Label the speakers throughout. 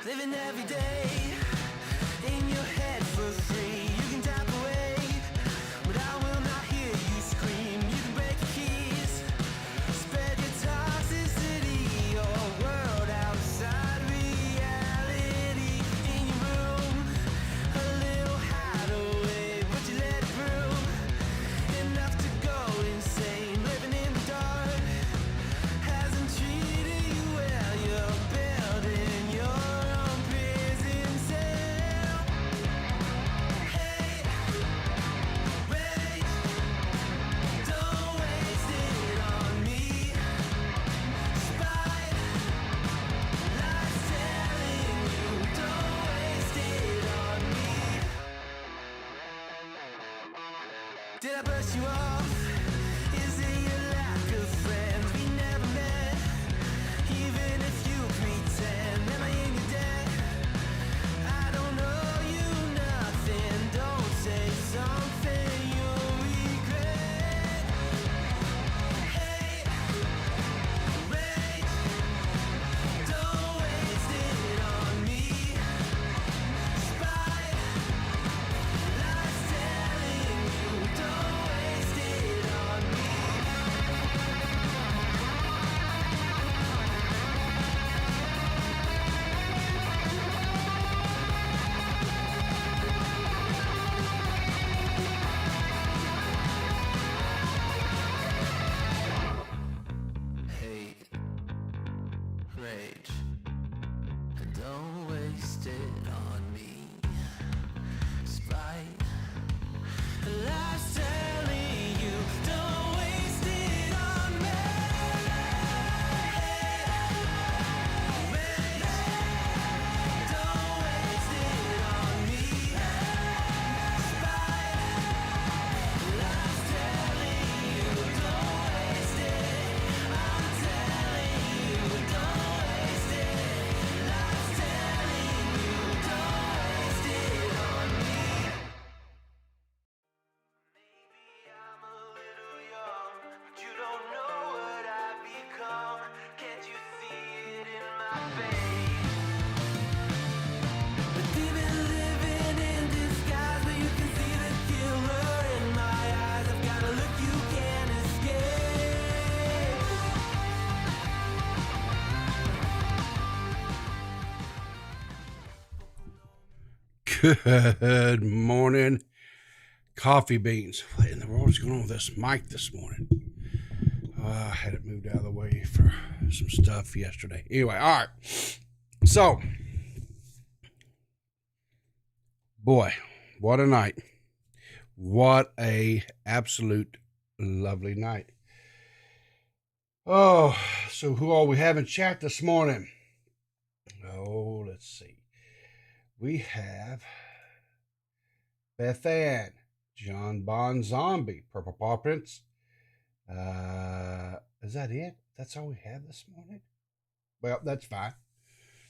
Speaker 1: Living every day in your head for free. You can tap away, but I will not hear you scream. You can break your keys, spread your toxicity, your world outside reality. In your room, a little hideaway, but you let it through. Enough to go insane, living in the dark hasn't treated you well. You're building your own prison cell. Hey, wait, don't waste it on me. Spite, life's telling you, don't waste it on me. Did I brush you off? Is it your lack of friends? We never met, even if you pretend. Am I in your debt? I don't owe you nothing. Don't say something you'll regret. Hey, wait, don't waste it on me. Spite, life's telling you, don't waste it on me. Hate, rage, don't waste it on me. Spite, life's telling you, don't waste it on me. Rage, don't waste it on me. Spite, life's telling you, don't waste it. I'm telling you, don't waste it. Life's telling you, don't waste it on me. Maybe I'm a little young, but you don't know what I've become. Can't you see it in my face? But we've been living in disguise, but you can see the killer in my eyes. I've got a look you can't escape.
Speaker 2: Good morning, coffee beans. What in the world is going on with this mic this morning? I had it moved out of the way for some stuff yesterday. Anyway, all right. So, boy, what a night. What a absolute lovely night. Oh, so who all we have in chat this morning? Oh, let's see. We have Beth Ann, John Bon Zombie, Purple Paw Prince. Is that it? That's all we have this morning? Well, that's fine.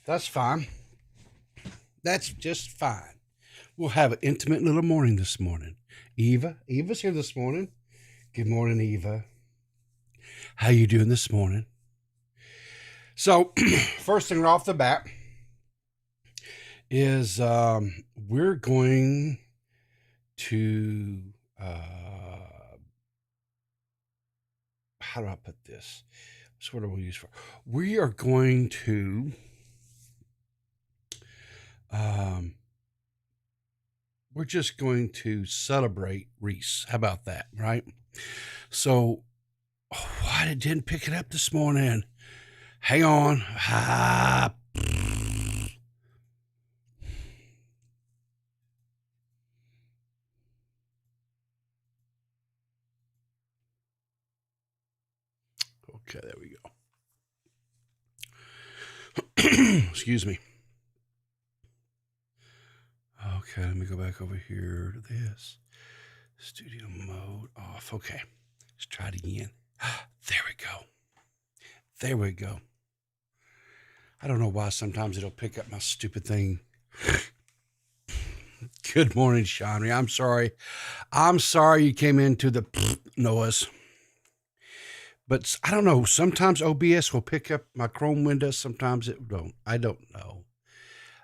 Speaker 2: That's fine. That's just fine. We'll have an intimate little morning this morning. Eva's here this morning. Good morning, Eva. How you doing this morning? So, first thing right off the bat is we're going to how do I put this? What do we use for? We are going to we're just going to celebrate Rhys. How about that, right? So why didn't pick it up this morning? Hang on. Okay, there we go. Excuse me. Okay, let me go back over here to this. Studio mode off. Okay, let's try it again. There we go. There we go. I don't know why sometimes it'll pick up my stupid thing. Good morning, Shawnee. I'm sorry. I'm sorry you came into the noise. But I don't know. Sometimes OBS will pick up my Chrome window. Sometimes it don't. I don't know.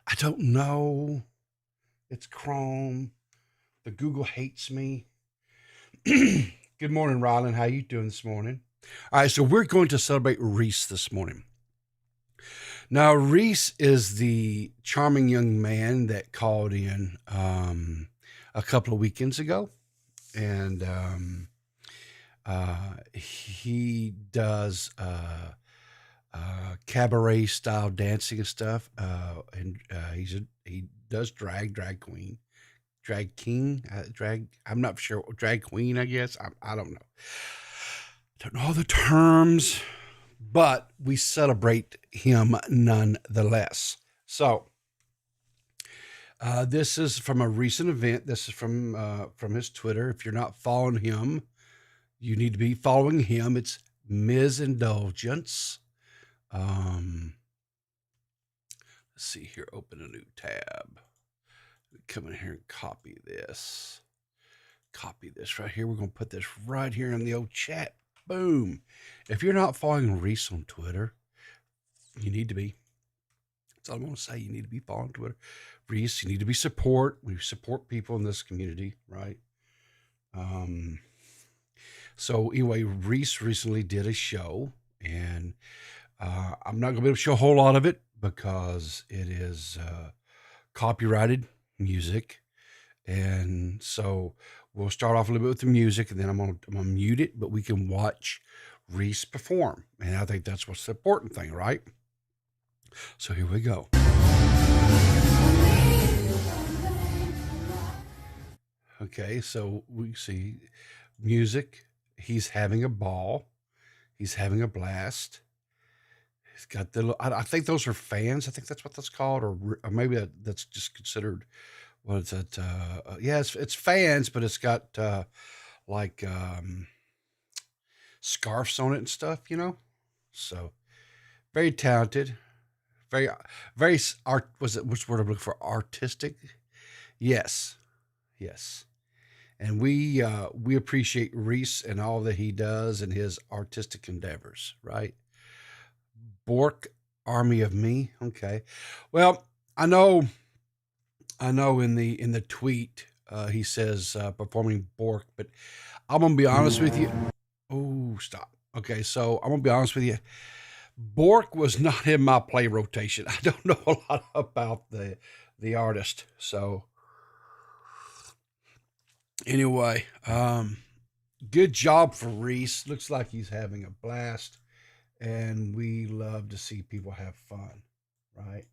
Speaker 2: I don't know. It's Chrome. The Google hates me. Good morning, Rylan. How you doing this morning? All right, so we're going to celebrate Rhys this morning. Now, Rhys is the charming young man that called in a couple of weekends ago, and he does cabaret style dancing and stuff, and he does drag queen, drag king, drag. I'm not sure, drag queen. I guess I don't know. Don't know all the terms, but we celebrate him nonetheless. So this is from a recent event. This is from his Twitter. If you're not following him, you need to be following him. It's Ms. Indulgence. Let's see here. Open a new tab. Come in here and copy this. Copy this right here. We're going to put this right here in the old chat. Boom. If you're not following Rhys on Twitter, you need to be. That's all I'm going to say. You need to be following Twitter. Rhys, you need to be support. We support people in this community, right? So anyway, Rhys recently did a show, and I'm not going to be able to show a whole lot of it because it is copyrighted music. And so we'll start off a little bit with the music, and then I'm gonna mute it, but we can watch Rhys perform. And I think that's what's the important thing, right? So here we go. Okay, so we see music. He's having a ball. He's having a blast. He's got the, I think those are fans. I think that's what that's called, or maybe that's just considered, what is it? Yeah, it's fans, but it's got like scarves on it and stuff, you know. So very talented, very art. Was it which word I'm looking for? Artistic. Yes, yes. And we appreciate Rhys and all that he does and his artistic endeavors, right? Bork, Army of Me. Okay. Well, I know in the tweet he says performing Bork, but I'm gonna be honest with you. Oh, stop. Okay, so I'm gonna be honest with you. Bork was not in my play rotation. I don't know a lot about the artist. So anyway, good job for Rhys. Looks like he's having a blast, and we love to see people have fun, right?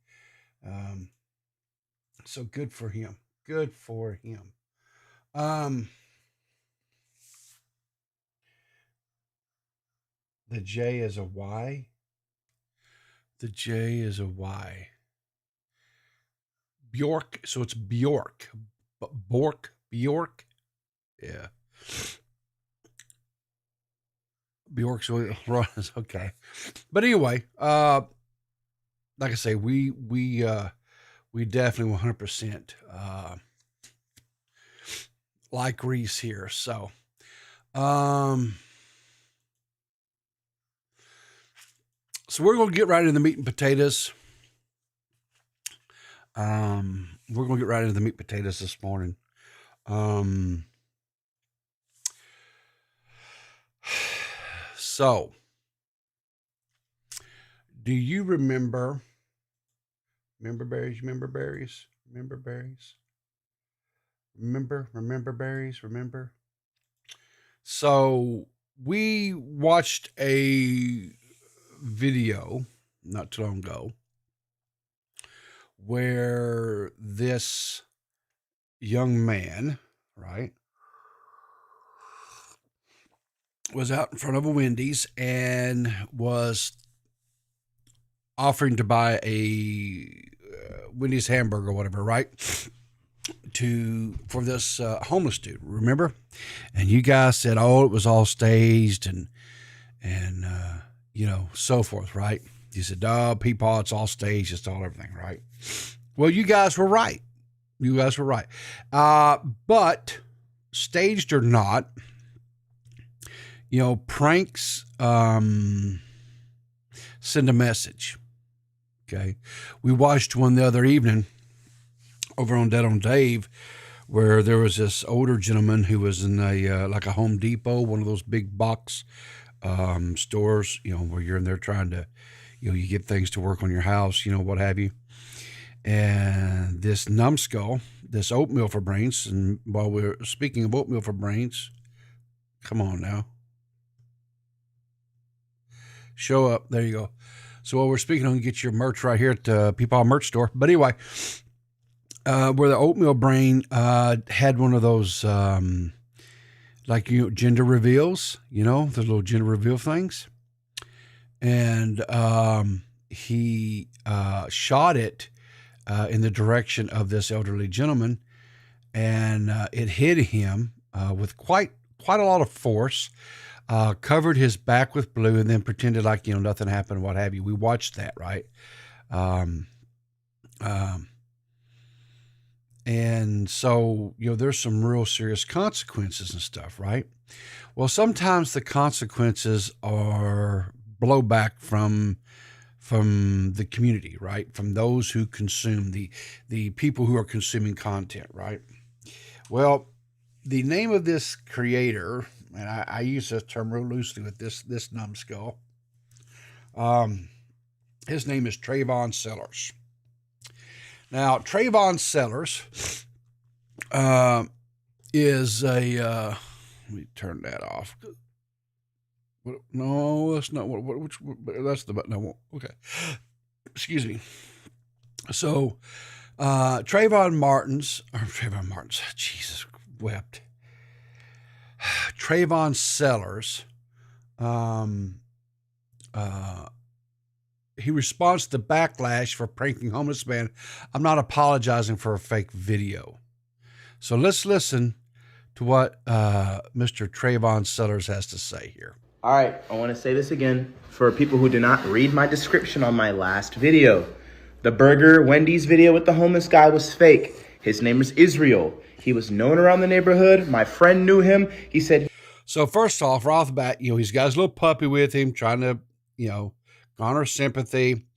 Speaker 2: So good for him. Good for him. The J is a Y. The J is a Y. Bjork. So it's Bjork. Bork. Bjork. Yeah. Bjork's runs. Okay. But anyway, like I say, we definitely 100% like Rhys here. So, so we're going to get right into the meat and potatoes. We're going to get right into the meat and potatoes this morning. So, do you remember berries? Remember berries? Remember berries? Remember berries? Remember? So, we watched a video not too long ago where this young man, right, was out in front of a Wendy's and was offering to buy a Wendy's hamburger or whatever, right? For this homeless dude, remember? And you guys said, "Oh, it was all staged and you know, so forth," right? You said, "Oh, people, it's all staged, it's all everything," right? Well, you guys were right. You guys were right. But staged or not, Pranks send a message. Okay. We watched one the other evening over on DeadOnDave where there was this older gentleman who was in like a Home Depot, one of those big box stores, where you're in there trying to, you get things to work on your house, what have you. And this numbskull, this oatmeal for brains, and while we're speaking of oatmeal for brains, come on now. Show up. There you go. So while we're speaking on, get your merch right here at the Peepaw merch store. But anyway, where the oatmeal brain had one of those gender reveals, the little gender reveal things. And he shot it in the direction of this elderly gentleman, and it hit him with quite a lot of force, covered his back with blue, and then pretended like, nothing happened, what have you. We watched that, right? And so, there's some real serious consequences and stuff, right? Well, sometimes the consequences are blowback from the community, right? From those who consume, the people who are consuming content, right? Well, the name of this creator, and I use this term real loosely with this numbskull, his name is Trevon Sellers. Now, Trevon Sellers is a, let me turn that off. No, that's not that's the button I want. Okay. Excuse me. So, Trevon Martins, Jesus wept. Trevon Sellers, he responds to backlash for pranking homeless man. I'm not apologizing for a fake video. So let's listen to what Mr. Trevon Sellers has to say here.
Speaker 3: All right, I want to say this again for people who did not read my description on my last video. The burger Wendy's video with the homeless guy was fake. His name is Israel. He was known around the neighborhood. My friend knew him. He said...
Speaker 2: So first off, right off the bat, he's got his little puppy with him trying to, garner sympathy.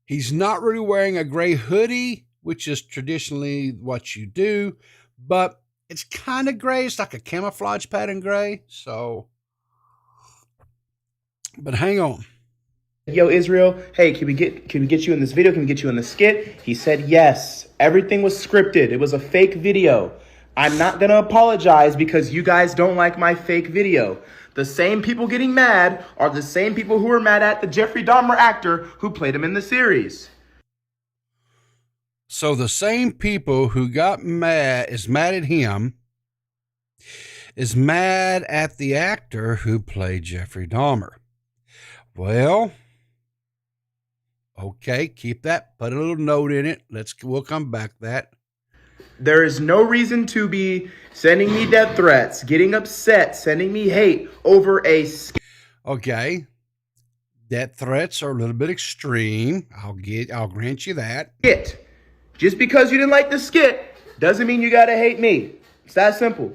Speaker 2: He's not really wearing a gray hoodie, which is traditionally what you do, but it's kind of gray. It's like a camouflage pattern gray. So... But hang on.
Speaker 3: Yo, Israel, hey, can we get you in this video? Can we get you in the skit? He said yes. Everything was scripted. It was a fake video. I'm not going to apologize because you guys don't like my fake video. The same people getting mad are the same people who were mad at the Jeffrey Dahmer actor who played him in the series.
Speaker 2: So the same people who got mad at him is mad at the actor who played Jeffrey Dahmer. Well, okay, keep that. Put a little note in it. We'll come back to that.
Speaker 3: There is no reason to be sending me death threats, getting upset, sending me hate over a...
Speaker 2: Okay, death threats are a little bit extreme. I'll grant you that.
Speaker 3: Skit. Just because you didn't like the skit doesn't mean you gotta hate me. It's that simple.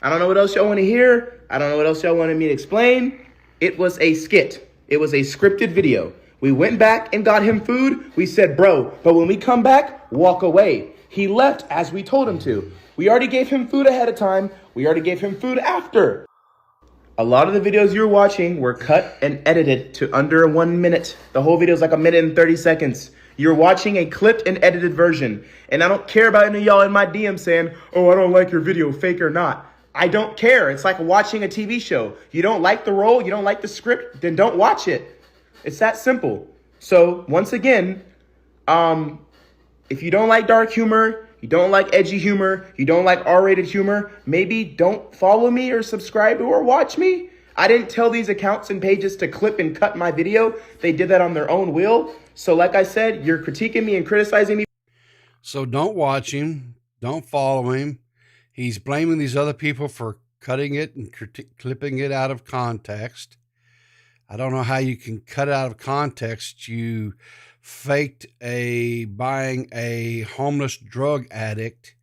Speaker 3: I don't know what else y'all want to hear. I don't know what else y'all wanted me to explain. It was a skit. It was a scripted video. We went back and got him food. We said, bro, but when we come back, walk away. He left as we told him to. We already gave him food ahead of time. We already gave him food after. A lot of the videos you're watching were cut and edited to under 1 minute. The whole video is like 1 minute and 30 seconds. You're watching a clipped and edited version. And I don't care about any of y'all in my DM saying, oh, I don't like your video, fake or not. I don't care. It's like watching a TV show. You don't like the role, you don't like the script, then don't watch it. It's that simple. So once again, if you don't like dark humor, you don't like edgy humor, you don't like R-rated humor, maybe don't follow me or subscribe or watch me. I didn't tell these accounts and pages to clip and cut my video. They did that on their own will. So like I said, you're critiquing me and criticizing me.
Speaker 2: So don't watch him. Don't follow him. He's blaming these other people for cutting it and clipping it out of context. I don't know how you can cut it out of context. You faked buying a homeless drug addict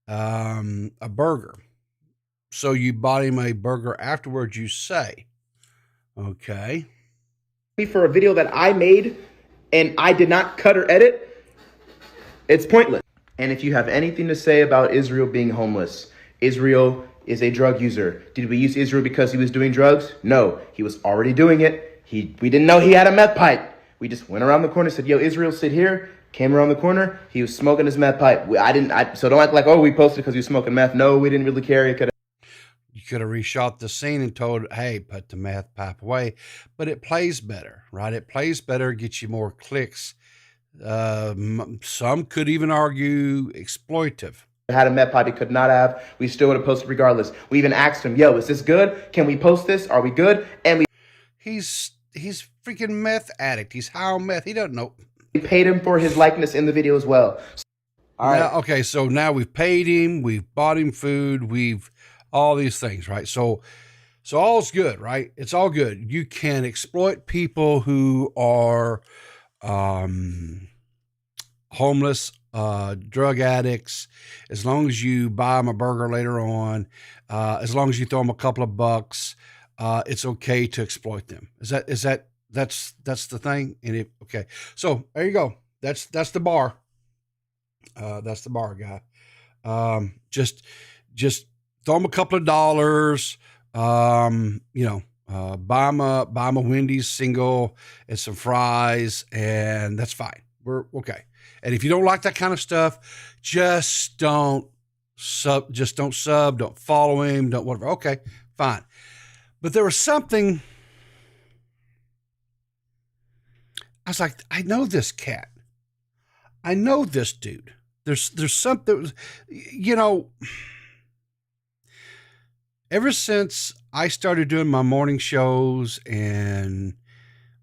Speaker 2: a burger. So you bought him a burger afterwards, you say. Okay.
Speaker 3: For a video that I made and I did not cut or edit, it's pointless. And if you have anything to say about Israel being homeless, Israel is a drug user. Did we use Israel because he was doing drugs? No, he was already doing it. We didn't know he had a meth pipe. We just went around the corner, said, yo, Israel, sit here. Came around the corner. He was smoking his meth pipe. So don't act like, oh, we posted because he was smoking meth. No, we didn't really care. You
Speaker 2: could have reshot the scene and told, hey, put the meth pipe away. But it plays better, right? It plays better, gets you more clicks. Some could even argue exploitive.
Speaker 3: Had a meth pipe he could not have. We still would have posted regardless. We even asked him, yo, is this good? Can we post this? Are we good? And
Speaker 2: he's freaking meth addict. He's high on meth. He doesn't know.
Speaker 3: We paid him for his likeness in the video as well.
Speaker 2: All right. Okay, so now we've paid him, we've bought him food, we've all these things, right? So all's good, right? It's all good. You can exploit people who are homeless, drug addicts, as long as you buy them a burger later on, as long as you throw them a couple of bucks, it's okay to exploit them. That's the thing. And okay. So there you go. That's the bar. That's the bar, guy. Just throw them a couple of dollars, buy them a Wendy's single and some fries, and that's fine. We're okay. And if you don't like that kind of stuff, just don't sub, don't follow him, don't whatever. Okay, fine. But there was something, I was like, I know this cat. I know this dude. There's something, ever since I started doing my morning shows and,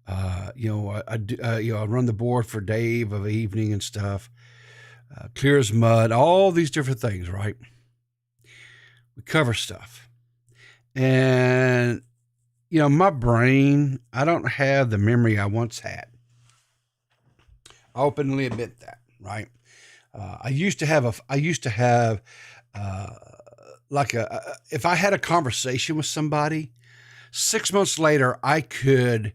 Speaker 2: I run the board for Dave of evening and stuff, clear as mud, all these different things, right? We cover stuff. And, my brain, I don't have the memory I once had. I openly admit that, right? I used to have if I had a conversation with somebody, 6 months later, I could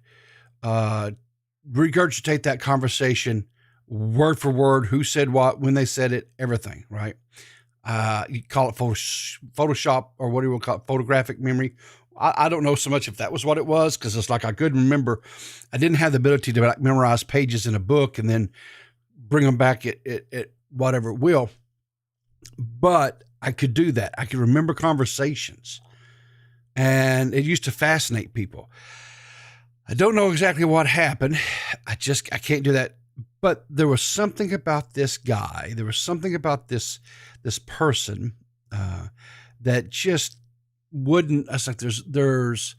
Speaker 2: regurgitate that conversation word for word, who said what, when they said it, everything, right? You call it Photoshop or what do you call it, photographic memory. I don't know so much if that was what it was, because it's like I couldn't remember. I didn't have the ability to memorize pages in a book and then bring them back at whatever it will. But I could do that. I could remember conversations. And it used to fascinate people. I don't know exactly what happened. I can't do that. But there was something about this guy. There was something about this person that just wouldn't. I was like, there's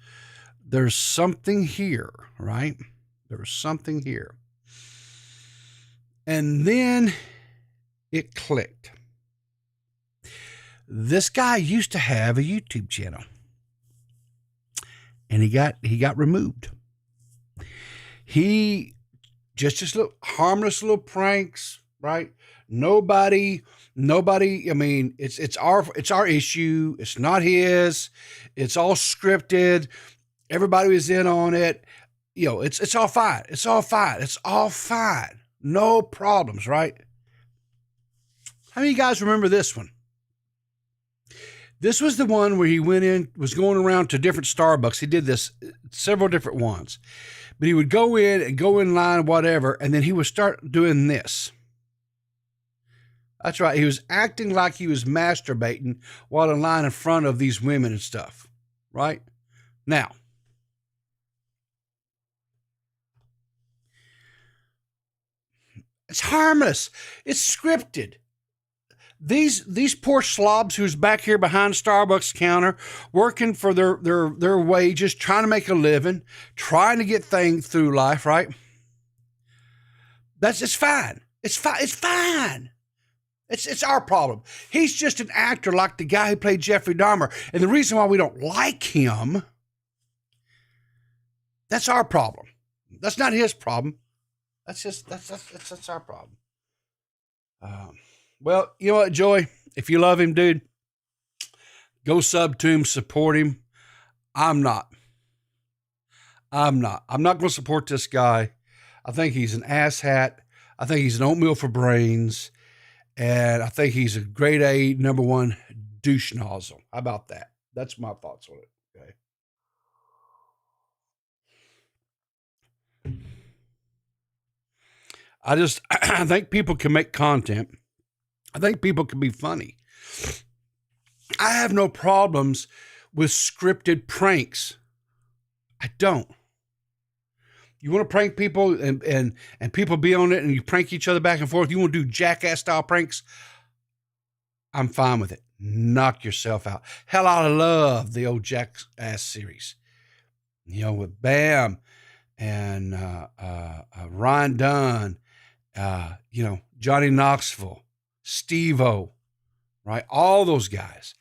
Speaker 2: something here, right? There was something here. And then it clicked. This guy used to have a YouTube channel, and he got removed. He just little harmless little pranks, right? Nobody. I mean, it's our issue. It's not his. It's all scripted. Everybody was in on it. It's all fine. It's all fine. It's all fine. No problems, right? How many of you guys remember this one? This was the one where he was going around to different Starbucks. He did this several different ones. But he would go in line, whatever, and then he would start doing this. That's right. He was acting like he was masturbating while in line in front of these women and stuff. Right? Now, it's harmless. It's scripted. These poor slobs who's back here behind Starbucks counter, working for their wages, trying to make a living, trying to get things through life, right? It's fine. It's fine. It's fine. It's our problem. He's just an actor like the guy who played Jeffrey Dahmer. And the reason why we don't like him, that's our problem. That's not his problem. That's our problem. Well, you know what, Joy? If you love him, dude, Go sub to him, support him. I'm not going to support this guy. I think he's an asshat. I think he's an oatmeal for brains. And I think he's a grade A number one douche nozzle. How about that? That's my thoughts on it. Okay. I think people can make content. I think people can be funny. I have no problems with scripted pranks. I don't. You want to prank people and people be on it and you prank each other back and forth. You want to do jackass style pranks? I'm fine with it. Knock yourself out. Hell, I love the old Jackass series. You know, with Bam and Ryan Dunn, you know, Johnny Knoxville, Steve-O, right? All those guys.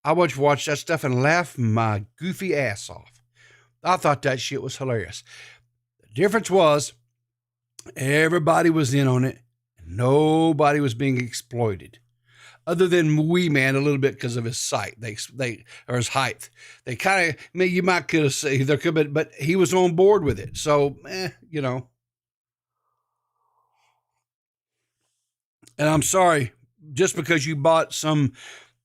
Speaker 2: I would watch that stuff and laugh my goofy ass off. I thought that shit was hilarious. The difference was everybody was in on it. And nobody was being exploited. Other than Wee Man a little bit because of his sight, or his height. They kind of, I mean, you might could have said there could be, but he was on board with it. So, you know. And I'm sorry, just because you bought some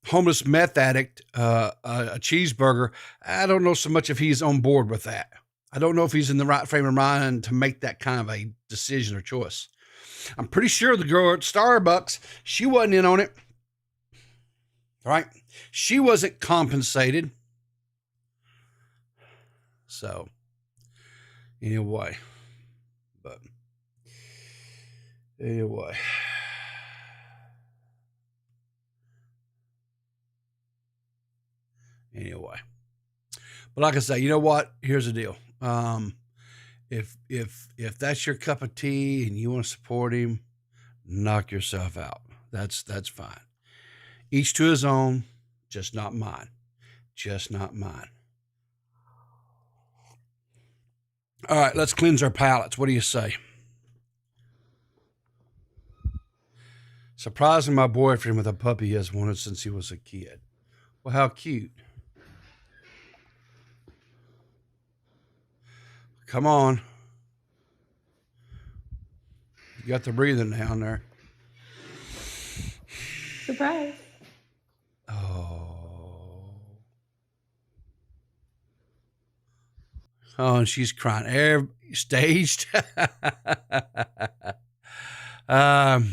Speaker 2: homeless meth addict a cheeseburger, I don't know so much if he's on board with that. I don't know if he's in the right frame of mind to make that kind of a decision or choice. I'm pretty sure the girl at Starbucks, she wasn't in on it. Right? She wasn't compensated. So, anyway. But like I say, you know what? Here's the deal. If that's your cup of tea and you want to support him, knock yourself out. That's fine. Each to his own, just not mine. Just not mine. All right, let's cleanse our palates. What do you say? Surprising my boyfriend with a puppy he has wanted since he was a kid. Well, how cute. Come on. You got the breathing down there.
Speaker 4: Surprise.
Speaker 2: Oh, and she's crying. Staged. Trippy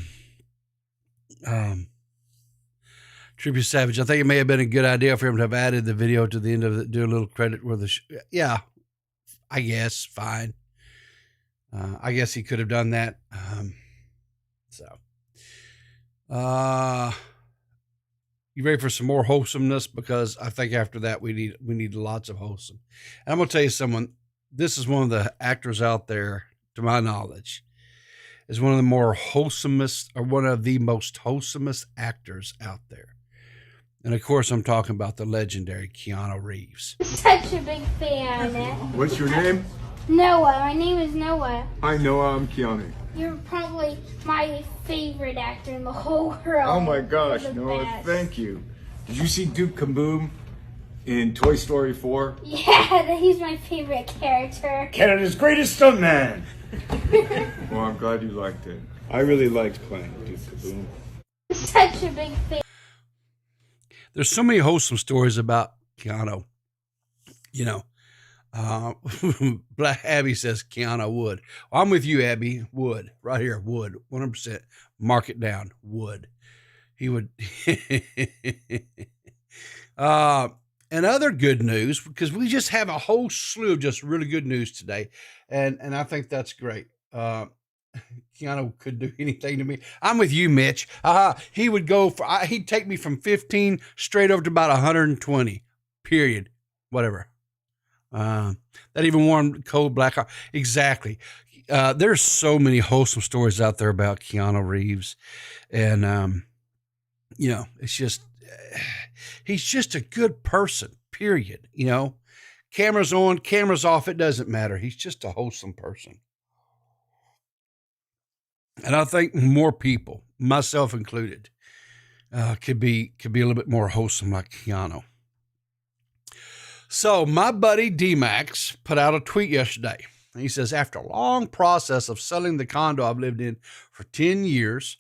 Speaker 2: Savage. I think it may have been a good idea for him to have added the video to the end of it. Do a little credit where yeah, I guess. Fine. I guess he could have done that. You ready for some more wholesomeness? Because I think after that we need lots of wholesome. And I'm gonna tell you someone. This is one of the actors out there, to my knowledge, is one of the more wholesomest, or one of the most wholesomest actors out there. And of course, I'm talking about the legendary Keanu Reeves.
Speaker 4: Such a big fan.
Speaker 5: What's your name?
Speaker 4: Noah. My name is Noah.
Speaker 5: Hi, Noah. I'm Keanu.
Speaker 4: You're probably my favorite actor in the whole world.
Speaker 5: Oh my gosh,
Speaker 4: You're the
Speaker 5: Noah,
Speaker 4: best.
Speaker 5: thank you. Did you see Duke Kaboom in Toy Story 4?
Speaker 4: Yeah, he's my favorite character.
Speaker 5: Canada's greatest stuntman! Well, I'm glad you liked it. I really liked playing Duke Kaboom.
Speaker 4: Such a big fan.
Speaker 2: There's so many wholesome stories about Keanu. You know, Black Abby says Keanu would. Well, I'm with you, Abby. Would. Right here. Would. 100%. Mark it down. Would. He would. And other good news, because we just have a whole slew of just really good news today. And I think that's great. Keanu could do anything to me. I'm with you, Mitch. He would go for, he'd take me from 15 straight over to about 120, period. Whatever. That even warm, cold black heart. Exactly. There's so many wholesome stories out there about Keanu Reeves. And, you know, it's just, he's just a good person, period. You know, cameras on, cameras off. It doesn't matter. He's just a wholesome person. And I think more people, myself included, Could be a little bit more wholesome like Keanu. So my buddy D.Max put out a tweet yesterday. He says, after a long process of selling the condo I've lived in for 10 years,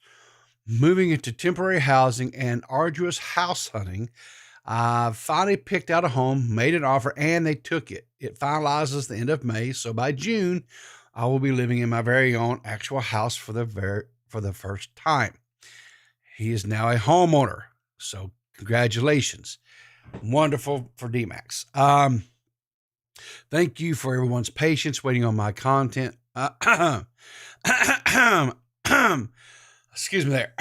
Speaker 2: moving into temporary housing and arduous house hunting, I finally picked out a home, made an offer, and they took it. It finalizes the end of May. So by June, I will be living in my very own actual house for the first time. He is now a homeowner. So congratulations. Wonderful for D.Max. Thank you for everyone's patience waiting on my content. Excuse me there.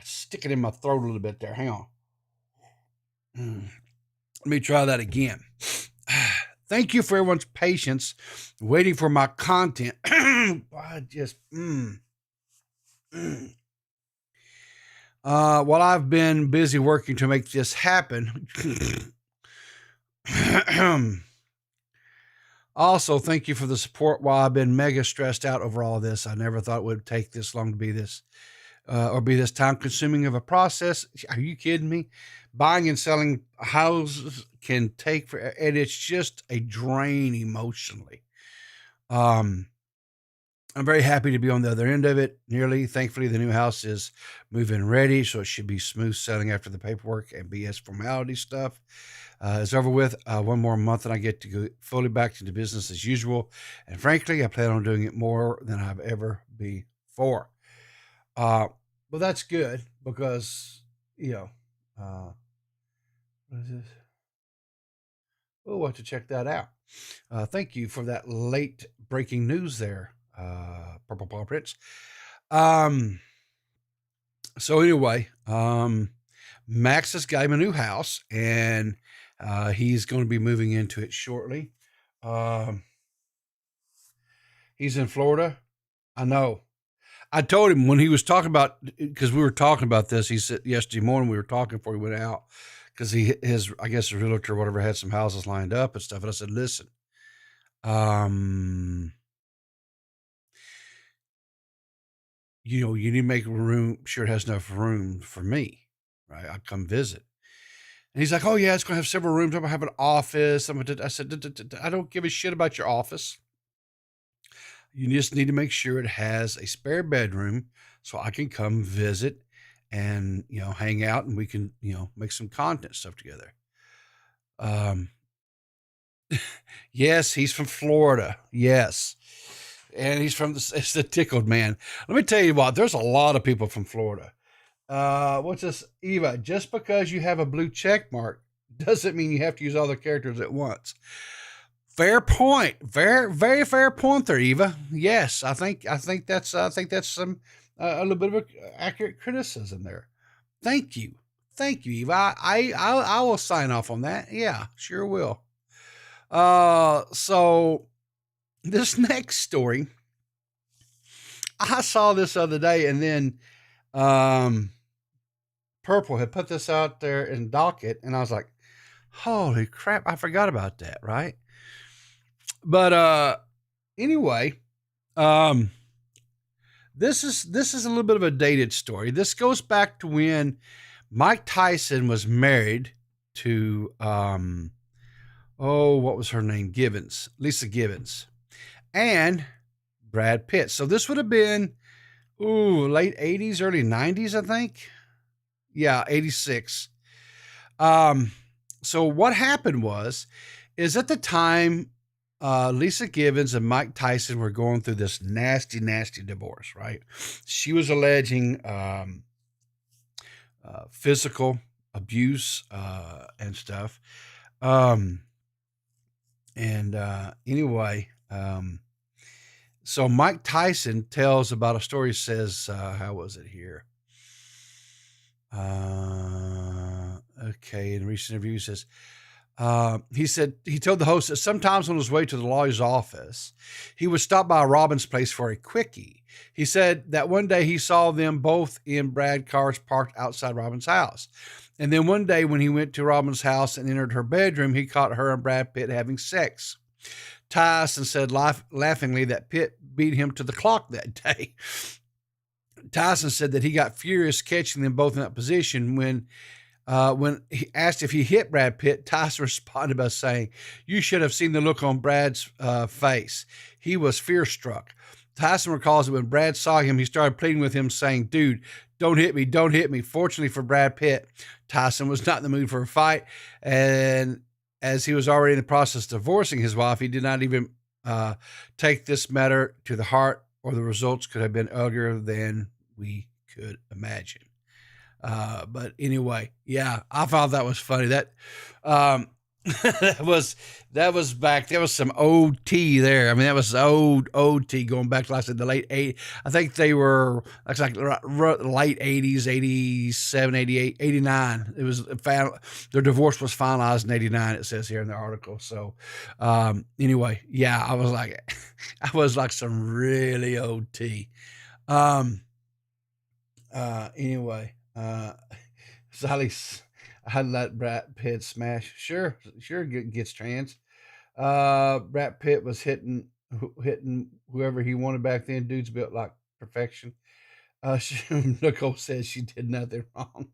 Speaker 2: Stick it in my throat a little bit there. Hang on. Let me try that again. Thank you for everyone's patience waiting for my content. While I've been busy working to make this happen. Also, thank you for the support while I've been mega stressed out over all this. I never thought it would take this long to be this, or be this time consuming of a process. Are you kidding me? Buying and selling houses can take and it's just a drain emotionally. I'm very happy to be on the other end of it. Thankfully, the new house is move-in ready, so it should be smooth sailing after the paperwork and BS formality stuff is over with. One more month and I get to go fully back into business as usual. And frankly, I plan on doing it more than I've ever before. Well, that's good because, what is this? We'll have to check that out. Thank you for that late breaking news there, Purple Paw Prince. So anyway, Max has got him a new house and he's going to be moving into it shortly. He's in Florida. I know. I told him when he was talking about, because we were talking about this, he said yesterday morning we were talking before he went out, because I guess his realtor or whatever had some houses lined up and stuff. And I said, listen, you need to make room, sure it has enough room for me, right? I'll come visit. And he's like, oh yeah, it's going to have several rooms. I'm going to have an office. I said, I don't give a shit about your office. You just need to make sure it has a spare bedroom so I can come visit and, hang out and we can, make some content stuff together. Yes, he's from Florida. Yes. And he's it's the tickled man. Let me tell you what, there's a lot of people from Florida. What's this? Eva, just because you have a blue check mark doesn't mean you have to use all the characters at once. Fair point. Very, very fair point there, Eva. Yes, I think that's some a little bit of accurate criticism there. Thank you, Eva. I will sign off on that. Yeah, sure will. So this next story, I saw this other day, and then Purple had put this out there in Docket, and I was like, holy crap, I forgot about that, right? But anyway, this is a little bit of a dated story. This goes back to when Mike Tyson was married to what was her name? Lisa Gibbons, and Brad Pitt. So this would have been late 80s, early 90s, I think. Yeah, 86. So what happened is at the time, Lisa Gibbons and Mike Tyson were going through this nasty, nasty divorce, right? She was alleging physical abuse and stuff. Anyway, so Mike Tyson tells about a story, says, how was it here? Okay, in a recent interview, he says, he told the host that sometimes on his way to the lawyer's office, he would stop by Robin's place for a quickie. He said that one day he saw them both in Brad cars parked outside Robin's house. And then one day when he went to Robin's house and entered her bedroom, he caught her and Brad Pitt having sex. Tyson said laughingly that Pitt beat him to the clock that day. Tyson said that he got furious catching them both in that position when he asked if he hit Brad Pitt. Tyson responded by saying, "You should have seen the look on Brad's face. He was fear-struck." Tyson recalls that when Brad saw him, he started pleading with him, saying, "Dude, don't hit me, don't hit me." Fortunately for Brad Pitt, Tyson was not in the mood for a fight, and as he was already in the process of divorcing his wife, he did not even take this matter to the heart, or the results could have been uglier than we could imagine. But anyway, yeah, I thought that was funny. That that was back. There was some old tea there. I mean, that was old tea going back to, like I said, the late 80s. I think they were like late 80s, 87, 88, 89. It was their divorce was finalized in 89. It says here in the article. So anyway, yeah, I was like some really old tea. Anyway, Sally's. I'd let Brad Pitt smash. Sure gets trans. Brad Pitt was hitting whoever he wanted back then. Dude's built like perfection. Nicole says she did nothing wrong.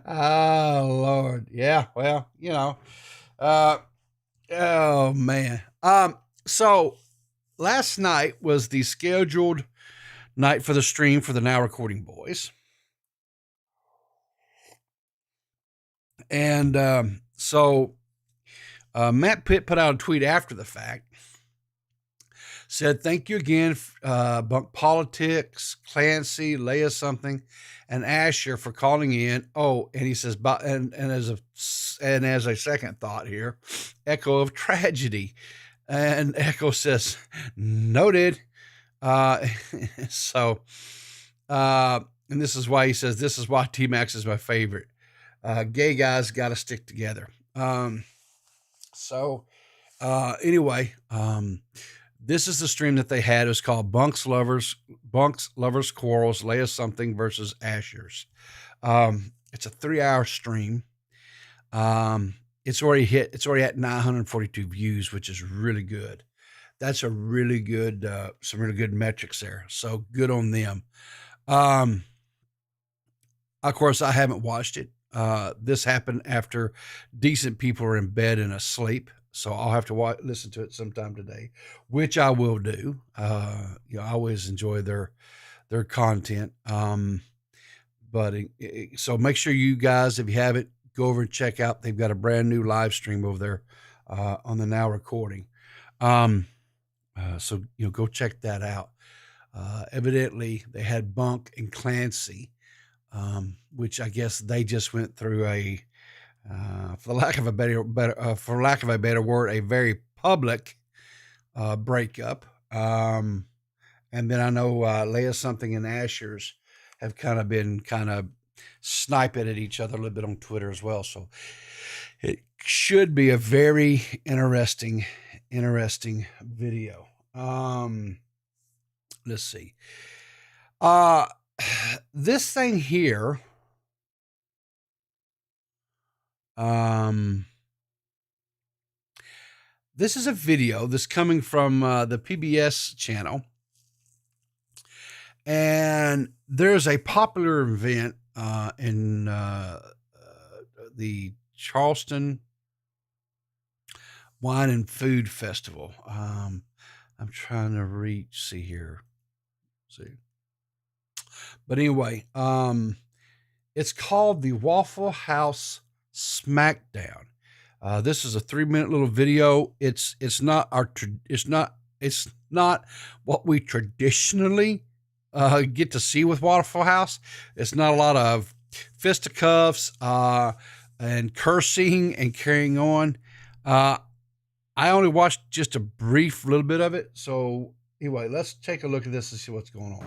Speaker 2: Oh Lord, yeah. Well, you know. Oh man. So last night was the scheduled night for the stream for the Now Recording Boys. And so Matt Pitt put out a tweet after the fact, said, "Thank you again, Bunk Politics, Clancy, Leia something, and Asher for calling in." Oh, and he says, and as a second thought here, Echo of Tragedy. And Echo says, "Noted." So, and this is why he says, "This is why d.max is my favorite. Gay guys got to stick together." Anyway, this is the stream that they had. It was called Bunks Lovers Quarrels, Leia something versus Asher's. It's a 3-hour stream. It's already at 942 views, which is really good. That's a really good, some really good metrics there. So good on them. Of course, I haven't watched it. This happened after decent people are in bed and asleep, so I'll have to listen to it sometime today, which I will do. I always enjoy their content. So make sure you guys, if you haven't, go over and check out. They've got a brand new live stream over there on the Now Recording. So go check that out. Evidently, they had Bunk and Clancy. Which I guess they just went through for lack of a better word, a very public breakup. And then I know Leia something and Asher's have been sniping at each other a little bit on Twitter as well. So it should be a very interesting video. Let's see. This thing here, this is a video that's coming from the PBS channel, and there's a popular event in the Charleston Wine and Food Festival. I'm trying to see here. But anyway, it's called the Waffle House Smackdown. This is a 3-minute little video. It's not what we traditionally get to see with Waffle House. It's not a lot of fisticuffs and cursing and carrying on. I only watched just a brief little bit of it. So anyway, let's take a look at this and see what's going on.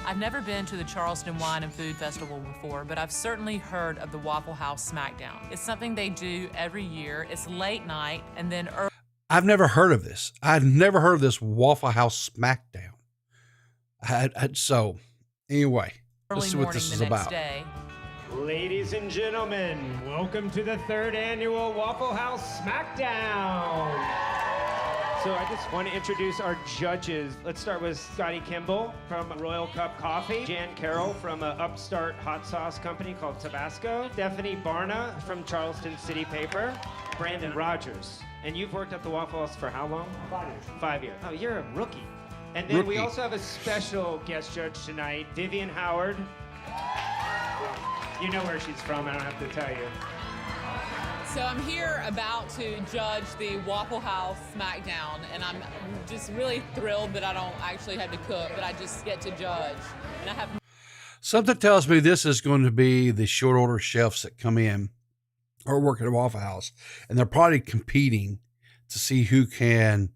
Speaker 6: I've never been to the Charleston Wine and Food Festival before, but I've certainly heard of the Waffle House Smackdown. It's something they do every year. It's late night and then early.
Speaker 2: I've never heard of this. I've never heard of this Waffle House Smackdown. So anyway, let's see what this is about.
Speaker 6: Day.
Speaker 7: Ladies and gentlemen, welcome to the 3rd annual Waffle House Smackdown. So I just want to introduce our judges. Let's start with Scotty Kimball from Royal Cup Coffee, Jan Carroll from an upstart hot sauce company called Tabasco, Stephanie Barna from Charleston City Paper, Brandon Rogers. And you've worked at the Waffle House for how long? 5 years. 5 years. Oh, you're a rookie. And then we also have a special guest judge tonight, Vivian Howard. You know where she's from, I don't have to tell you.
Speaker 6: So I'm here about to judge the Waffle House Smackdown, and I'm just really thrilled that I don't actually have to cook, but I just get to judge. And I have
Speaker 2: Something tells me this is going to be the short order chefs that come in or work at a Waffle House, and they're probably competing to see who can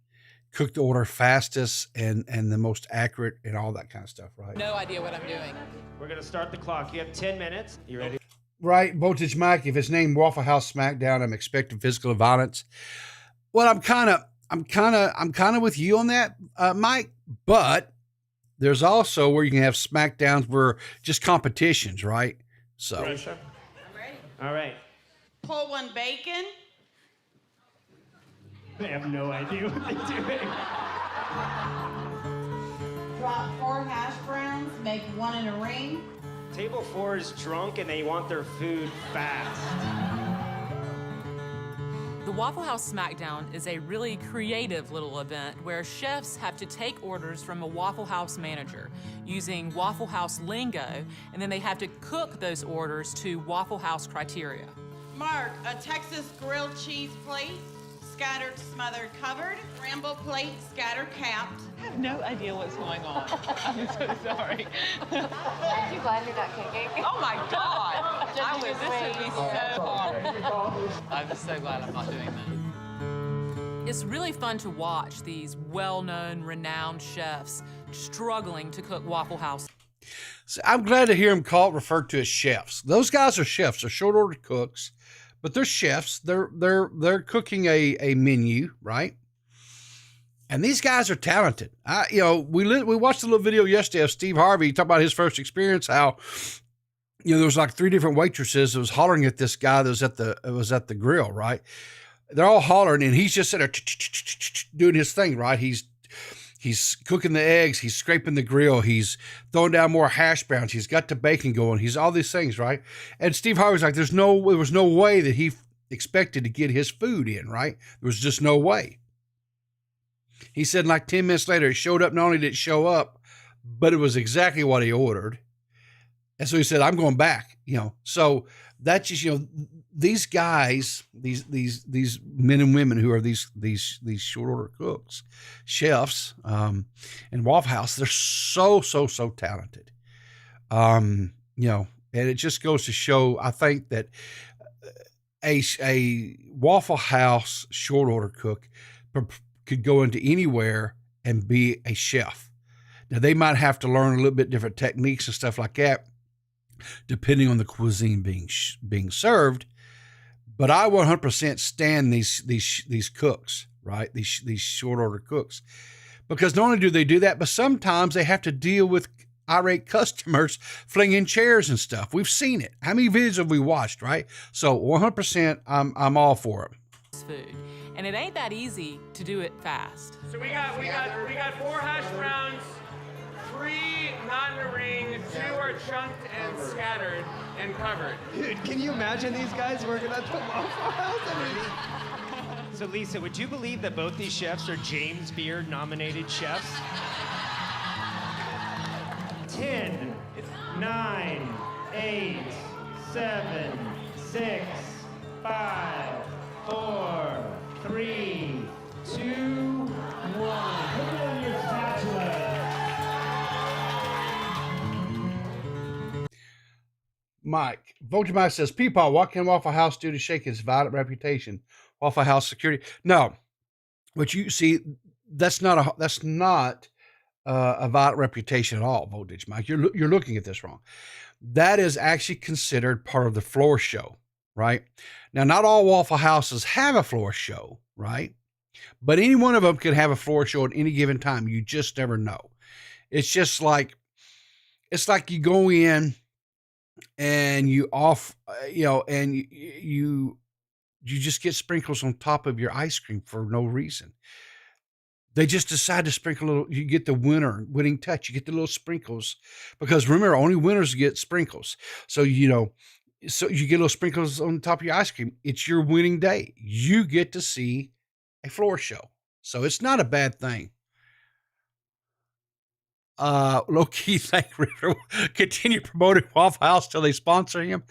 Speaker 2: cook the order fastest and the most accurate and all that kind of stuff, right?
Speaker 6: no idea what I'm doing.
Speaker 7: We're gonna start the clock. You have 10 minutes. You ready?
Speaker 2: Right, Voltage Mike. If it's named Waffle House Smackdown, I'm expecting physical violence. Well, I'm kind of with you on that, Mike. But there's also where you can have Smackdowns where just competitions, right? So,
Speaker 7: I'm ready. All right.
Speaker 8: Pull one bacon.
Speaker 7: I have no idea what they're doing.
Speaker 8: Drop 4 hash browns. Make 1 in a ring.
Speaker 7: Table 4 is drunk and they want their food fast.
Speaker 6: The Waffle House Smackdown is a really creative little event where chefs have to take orders from a Waffle House manager using Waffle House lingo, and then they have to cook those orders to Waffle House criteria.
Speaker 8: Mark, a Texas grilled cheese plate. Scattered, smothered, covered. Ramble plate, scattered, capped.
Speaker 9: I have no idea what's going on. I'm so sorry.
Speaker 10: Aren't you glad you're not cooking?
Speaker 9: Oh my God! This would be so hard. I'm just so glad I'm not doing that.
Speaker 6: It's really fun to watch these well-known, renowned chefs struggling to cook Waffle House.
Speaker 2: So I'm glad to hear them referred to as chefs. Those guys are chefs. They're short order cooks, but they're chefs. They're cooking a menu, right? And these guys are talented. We watched a little video yesterday of Steve Harvey talk about his first experience. How there was like 3 different waitresses that was hollering at this guy that was at the grill, right? They're all hollering, and he's just sitting there doing his thing, right? He's cooking the eggs. He's scraping the grill. He's throwing down more hash browns. He's got the bacon going. He's all these things, right? And Steve Harvey's like, there was no way that he expected to get his food in, right? There was just no way. He said like 10 minutes later, it showed up. Not only did it show up, but it was exactly what he ordered. And so he said, I'm going back, So that's just, these guys, these men and women who are these short order cooks, chefs, and Waffle House, they're so talented. And it just goes to show, I think that a Waffle House short order cook could go into anywhere and be a chef. Now they might have to learn a little bit different techniques and stuff like that, depending on the cuisine being served. But I 100% stand these cooks, right? These short order cooks, because not only do they do that, but sometimes they have to deal with irate customers flinging chairs and stuff. We've seen it. How many videos have we watched, right? So 100%, I'm all for it.
Speaker 6: Food, and it ain't that easy to do it fast.
Speaker 11: So we got 4 hash browns, 3 not in a ring, 2 are chunked and scattered and covered.
Speaker 7: Dude, can you imagine these guys working at the Waffle House? So Lisa, would you believe that both these chefs are James Beard nominated chefs? 10, 9, 8, 7, 6, 5, 4, 3, 2, 1. Put it on your spatula.
Speaker 2: Mike, Voltage says, Peepaw, what can Waffle House do to shake its violent reputation? Waffle House security. No, what you see, that's not a violent reputation at all, Voltage Mike. You're looking at this wrong. That is actually considered part of the floor show, right? Now, not all Waffle Houses have a floor show, right? But any one of them can have a floor show at any given time. You just never know. It's like you go in and you just get sprinkles on top of your ice cream for no reason. They just decide to sprinkle a little. You get the winning touch. You get the little sprinkles, because remember, only winners get sprinkles. So so you get little sprinkles on top of your ice cream. It's your winning day. You get to see a floor show. So it's not a bad thing. Low key, thank River. Continue promoting Waffle House till they sponsor him.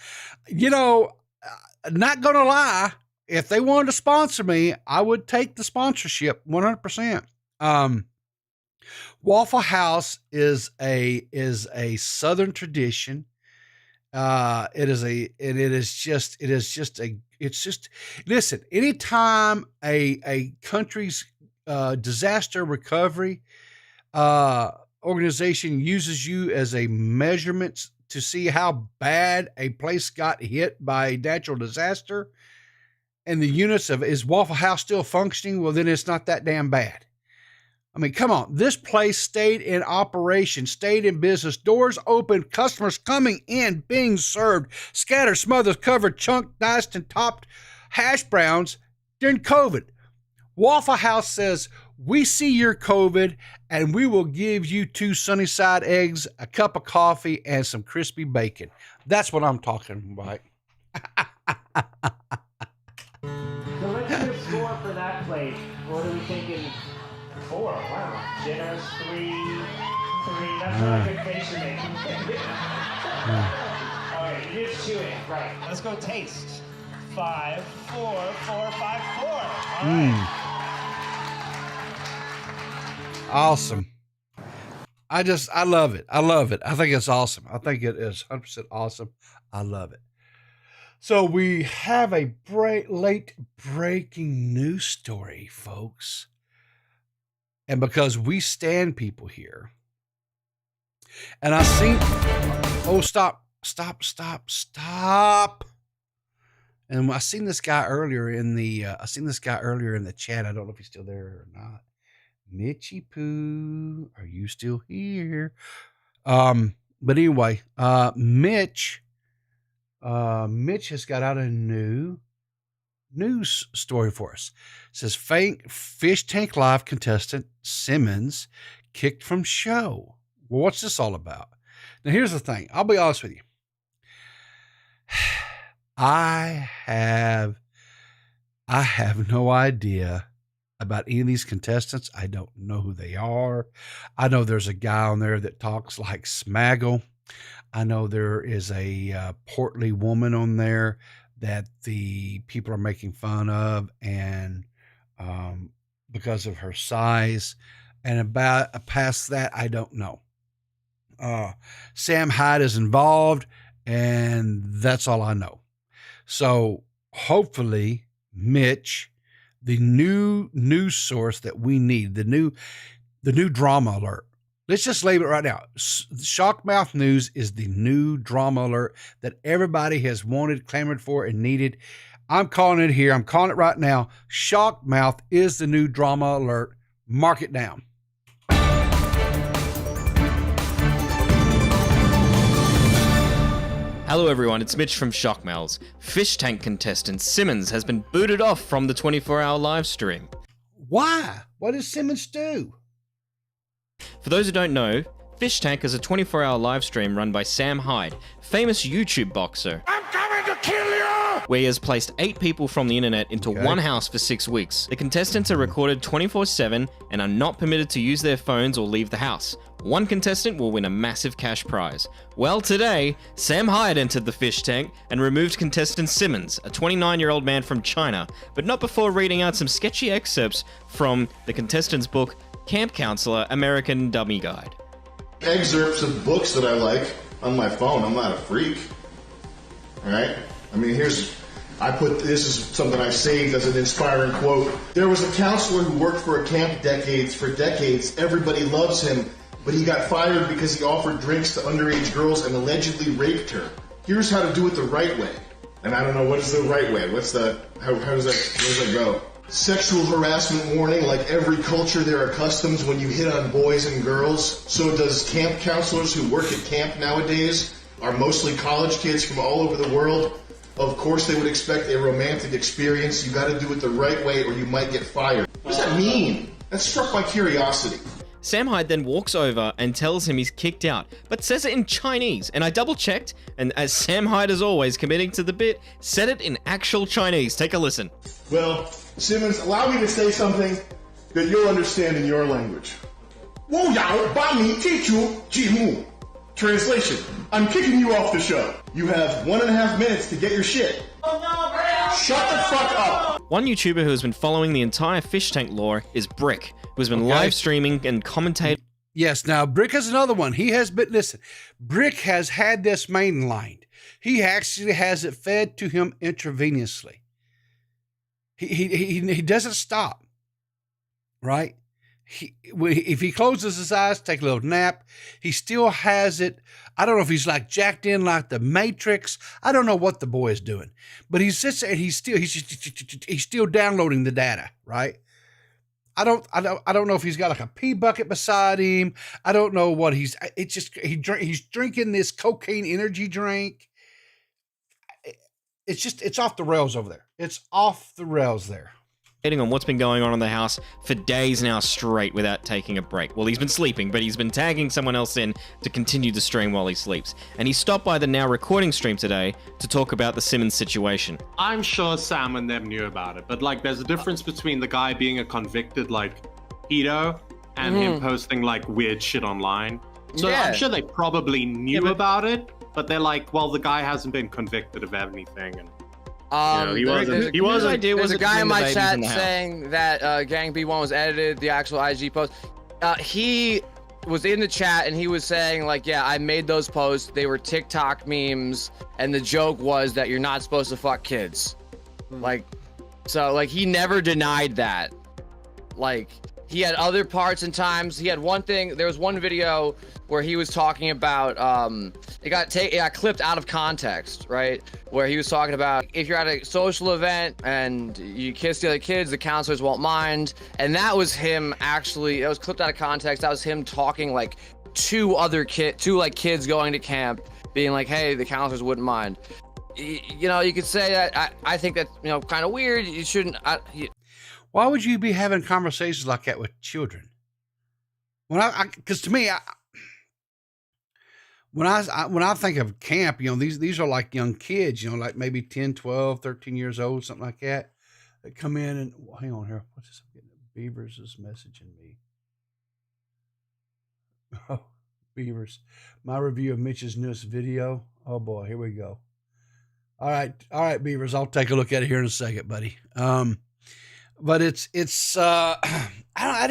Speaker 2: Not gonna lie, if they wanted to sponsor me, I would take the sponsorship 100%. Waffle House is a Southern tradition. Listen, anytime a country's disaster recovery organization uses you as a measurement to see how bad a place got hit by a natural disaster, and the units of, is Waffle House still functioning? Well, then it's not that damn bad. I mean, come on. This place stayed in operation, stayed in business, doors open, customers coming in, being served, scattered, smothered, covered, chunked, diced, and topped hash browns during COVID. Waffle House says, we see your COVID, and we will give you 2 Sunnyside eggs, a cup of coffee, and some crispy bacon. That's what I'm talking about.
Speaker 7: So let's get a score for that plate. What are we thinking? 4. Wow. Generous. 3. That's not a good face you're making. All right, you're just chewing. Right. Let's go taste. 5, 4, 4, 5, 4. All right.
Speaker 2: Awesome. I love it. I love it. I think it's awesome. I think it is 100% awesome. I love it. So we have a late breaking news story, folks. And because we stand people here, and I seen, stop. And I seen this guy earlier in the chat. I don't know if he's still there or not. Mitchy Poo, are you still here? But anyway, Mitch has got out a new news story for us. It says Fish Tank Live contestant Simmons kicked from show. Well, what's this all about? Now, here's the thing. I'll be honest with you. I have no idea about any of these contestants. I don't know who they are. I know there's a guy on there that talks like Smaggle. I know there is a portly woman on there that the people are making fun of, and because of her size, and about past that, I don't know. Sam Hyde is involved, and that's all I know. So hopefully, Mitch, the new news source that we need, the new drama alert. Let's just label it right now. Shockmouth News is the new drama alert that everybody has wanted, clamored for, and needed. I'm calling it here. I'm calling it right now. Shockmouth is the new drama alert. Mark it down.
Speaker 12: Hello everyone, it's Mitch from Shockmouths. Fish Tank contestant Simmons has been booted off from the 24-hour live stream.
Speaker 2: Why? What does Simmons do?
Speaker 12: For those who don't know, Fish Tank is a 24-hour live stream run by Sam Hyde, famous YouTube boxer. I'm coming to kill you! Where he has placed 8 people from the internet into one house for 6 weeks. The contestants are recorded 24/7 and are not permitted to use their phones or leave the house. One contestant will win a massive cash prize. Well, today, Sam Hyde entered the Fish Tank and removed contestant Simmons, a 29-year-old man from China, but not before reading out some sketchy excerpts from the contestant's book, Camp Counselor, American Dummy Guide.
Speaker 13: Excerpts of books that I like on my phone. I'm not a freak. Alright? I mean, this is something I saved as an inspiring quote. There was a counselor who worked for a camp for decades. Everybody loves him, but he got fired because he offered drinks to underage girls and allegedly raped her. Here's how to do it the right way. And I don't know, what is the right way? How does that go? Sexual harassment warning, like every culture there are customs when you hit on boys and girls. So does camp counselors who work at camp nowadays. are mostly college kids from all over the world. Of course they would expect a romantic experience. You got to do it the right way or you might get fired. What does that mean? That struck my curiosity.
Speaker 12: Sam Hyde then walks over and tells him he's kicked out, but says it in Chinese. And I double-checked, and as Sam Hyde, as always, committing to the bit, said it in actual Chinese. Take a listen.
Speaker 13: Well, Simmons, allow me to say something that you'll understand in your language. 我要把你踢出节目. Translation, I'm kicking you off the show. You have 1.5 minutes to get your shit. Shut the fuck up.
Speaker 12: One YouTuber who has been following the entire fish tank lore is Brick, who has been live streaming and commentating.
Speaker 2: Yes, now Brick is another one. He has been, listen, Brick has had this mainlined. He actually has it fed to him intravenously. He doesn't stop, right? If he closes his eyes, take a little nap, he still has it. I don't know if he's like jacked in like the Matrix. I don't know what the boy is doing, but he sits there and he's still downloading the data, right? I don't know if he's got like a pee bucket beside him. I don't know what he's drinking this cocaine energy drink. It's off the rails over there. It's off the rails there.
Speaker 12: On what's been going on in the house for days now straight without taking a break. Well, he's been sleeping, but he's been tagging someone else in to continue the stream while he sleeps. And he stopped by the now recording stream today to talk about the Simmons situation.
Speaker 14: I'm sure Sam and them knew about it, but like there's a difference between the guy being a convicted like pedo and him posting like weird shit online. So I'm sure they probably knew about it, but they're like, well, the guy hasn't been convicted of anything. And he wasn't.
Speaker 15: There's a guy in my chat saying that Gang B1 was edited, the actual IG post. He was in the chat and he was saying like, yeah, I made those posts. They were TikTok memes, and the joke was that you're not supposed to fuck kids. Like, so like he never denied that. Like, he had other parts and times. He had one thing. There was one video where he was talking about it got clipped out of context, right? Where he was talking about if you're at a social event and you kiss the other kids, the counselors won't mind. And that was him actually. It was clipped out of context. That was him talking like two kids going to camp, being like, "Hey, the counselors wouldn't mind." You know, you could say that. I think that's kind of weird. You shouldn't.
Speaker 2: Why would you be having conversations like that with children? Because to me, when I think of camp, these are like young kids, like maybe 10, 12, 13 years old, something like that. They come in and hang on here. What's this? I'm getting Beavers is messaging me. Oh, Beavers. My review of Mitch's newest video. Oh boy, here we go. All right, Beavers. I'll take a look at it here in a second, buddy. But it's it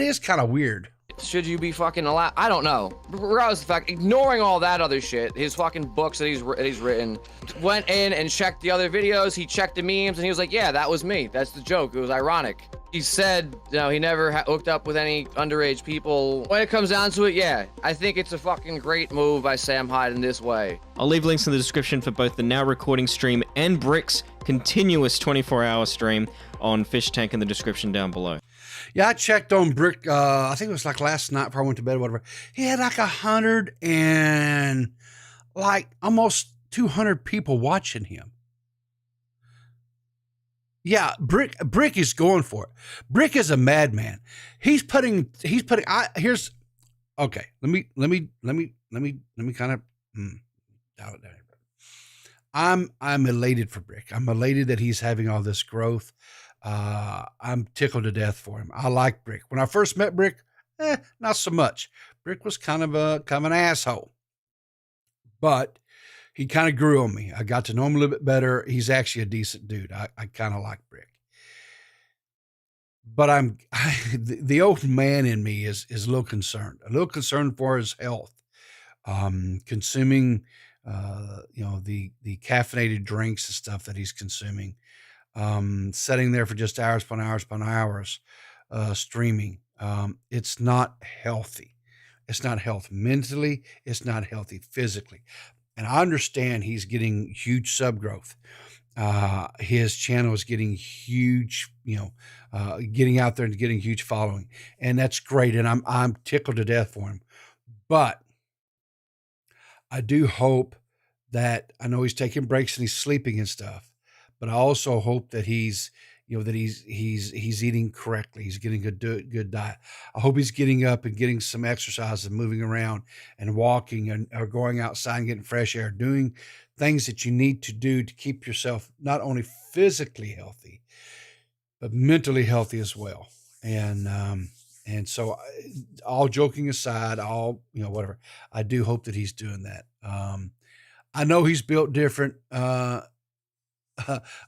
Speaker 2: is kind of weird.
Speaker 15: Should you be fucking allowed? I don't know. Regardless of the fact, ignoring all that other shit, his fucking books that he's written, went in and checked the other videos. He checked the memes and he was like, yeah, that was me. That's the joke. It was ironic. He said, he never hooked up with any underage people. When it comes down to it, yeah, I think it's a fucking great move by Sam Hyde in this way.
Speaker 12: I'll leave links in the description for both the now recording stream and Brick's continuous 24-hour stream on Fish Tank in the description down below.
Speaker 2: Yeah, I checked on Brick. I think it was like last night before I went to bed or whatever. He had like 100 and like almost 200 people watching him. Yeah, Brick is going for it. Brick is a madman. He's putting here's okay. Let me kind of I'm elated for Brick. I'm elated that he's having all this growth. I'm tickled to death for him. I like Brick. When I first met Brick, not so much. Brick was kind of an asshole, but he kind of grew on me. I got to know him a little bit better. He's actually a decent dude. I kind of like Brick, but the old man in me is a little concerned for his health. Consuming, the caffeinated drinks and stuff that he's consuming. Sitting there for just hours upon hours, streaming. It's not healthy. It's not healthy mentally. It's not healthy physically. And I understand he's getting huge subgrowth. His channel is getting huge, getting out there and getting huge following. And that's great. And I'm tickled to death for him. But I do hope that I know he's taking breaks and he's sleeping and stuff, but I also hope that he's eating correctly. He's getting a good diet. I hope he's getting up and getting some exercise and moving around and walking and or going outside and getting fresh air, doing things that you need to do to keep yourself not only physically healthy, but mentally healthy as well. And so all joking aside, whatever, I do hope that he's doing that. I know he's built different.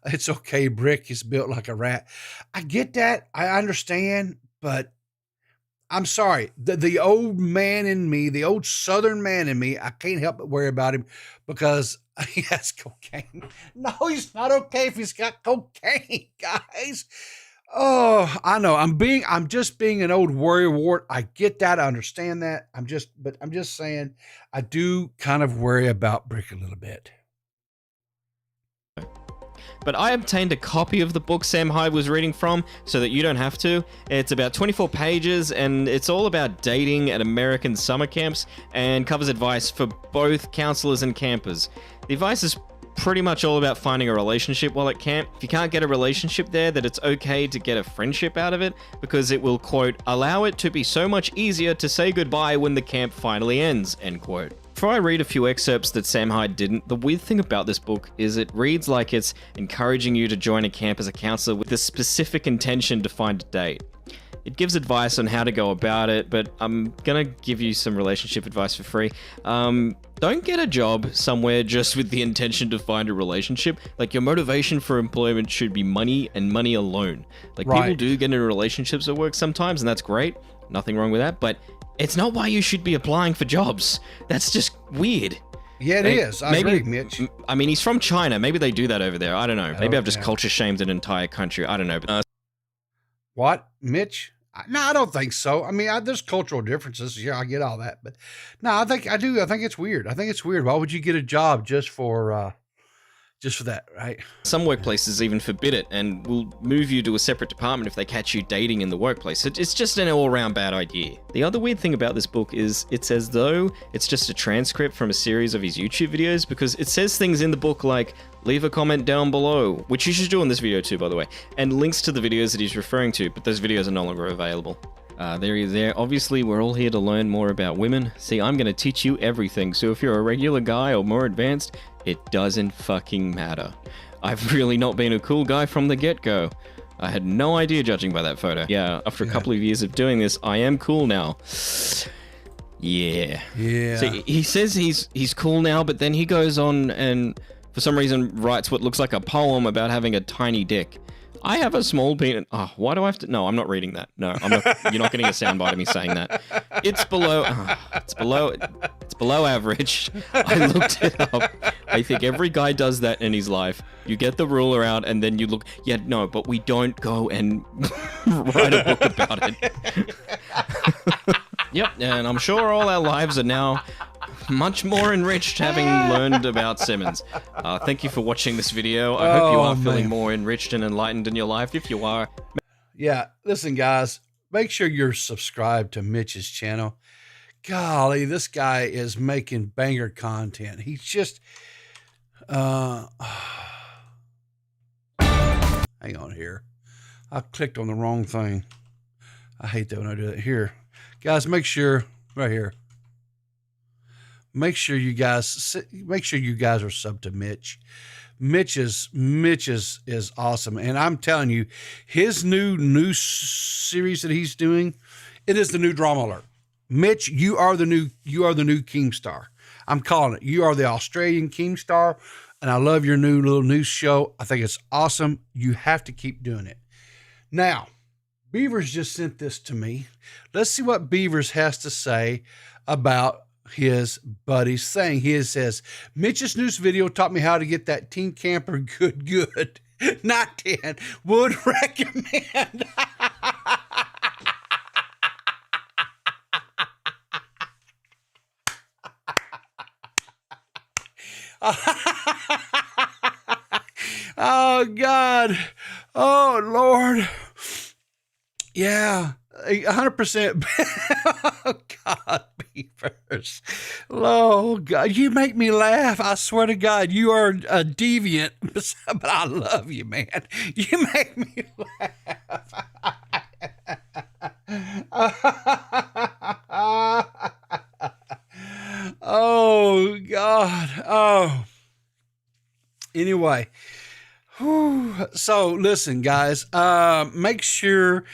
Speaker 2: It's okay. Brick is built like a rat. I get that. I understand, but I'm sorry. The old man in me, the old Southern man in me, I can't help but worry about him because he has cocaine. No, he's not okay if he's got cocaine, guys. Oh, I know. I'm just being an old worry wart. I get that. I understand that. I'm just saying I do kind of worry about Brick a little bit.
Speaker 12: But I obtained a copy of the book Sam Hyde was reading from so that you don't have to. It's about 24 pages and it's all about dating at American summer camps and covers advice for both counselors and campers. The advice is pretty much all about finding a relationship while at camp. If you can't get a relationship there, that it's okay to get a friendship out of it because it will, quote, allow it to be so much easier to say goodbye when the camp finally ends, end quote. Before I read a few excerpts that Sam Hyde didn't, the weird thing about this book is it reads like it's encouraging you to join a camp as a counselor with the specific intention to find a date. It gives advice on how to go about it, but I'm gonna give you some relationship advice for free. Don't get a job somewhere just with the intention to find a relationship. Like, your motivation for employment should be money and money alone. Like,
Speaker 2: Right.
Speaker 12: people do get into relationships at work sometimes, and that's great. Nothing wrong with that, but it's not why you should be applying for jobs. That's just weird.
Speaker 2: Yeah, it is. I agree, Mitch.
Speaker 12: I mean, he's from China. Maybe they do that over there. I don't know. Maybe I've just culture shamed an entire country. I don't know. But,
Speaker 2: What, Mitch? No, I don't think so. I mean, there's cultural differences. Yeah, I get all that, but no, I think it's weird. I think it's weird. Why would you get a job just for that, right?
Speaker 12: Some workplaces even forbid it and will move you to a separate department if they catch you dating in the workplace. It's just an all-around bad idea. The other weird thing about this book is it's as though it's just a transcript from a series of his YouTube videos, because it says things in the book like, leave a comment down below, which you should do in this video too, by the way, and links to the videos that he's referring to, but those videos are no longer available. There. Obviously, we're all here to learn more about women. See, I'm going to teach you everything, so if you're a regular guy or more advanced, it doesn't fucking matter. I've really not been a cool guy from the get-go. I had no idea, judging by that photo. Yeah, after a couple of years of doing this, I am cool now. Yeah. See, he says he's cool now, but then he goes on and for some reason writes what looks like a poem about having a tiny dick. I have a small penis. Oh, why do I have to? No, I'm not reading that. No, I'm not. You're not getting a soundbite of me saying that. It's below average. I looked it up. I think every guy does that in his life. You get the ruler out and then you look. Yeah, no, but we don't go and write a book about it. Yep, and I'm sure all our lives are now much more enriched having learned about Simmons. Thank you for watching this video. I hope you are feeling more enriched and enlightened in your life. If you are...
Speaker 2: Yeah, listen, guys, make sure you're subscribed to Mitch's channel. Golly, this guy is making banger content. He's just... hang on here. I clicked on the wrong thing. I hate that when I do that. Here. Guys, make sure... Right here. Make sure you guys are subbed to Mitch. Mitch is awesome, and I'm telling you, his new series that he's doing, it is the new drama alert. Mitch, you are the new Keemstar. I'm calling it. You are the Australian Keemstar, and I love your new little news show. I think it's awesome. You have to keep doing it. Now, Beavers just sent this to me. Let's see what Beavers has to say about his buddy's thing. He says, Mitch's news video taught me how to get that teen camper good. Not 10. Would recommend. Oh, God. Oh, Lord. Yeah, 100%. Oh, God, Beavers. Oh, God, you make me laugh. I swear to God, you are a deviant, but I love you, man. You make me laugh. Oh, God. Oh. Anyway. Whew. So, listen, guys, make sure...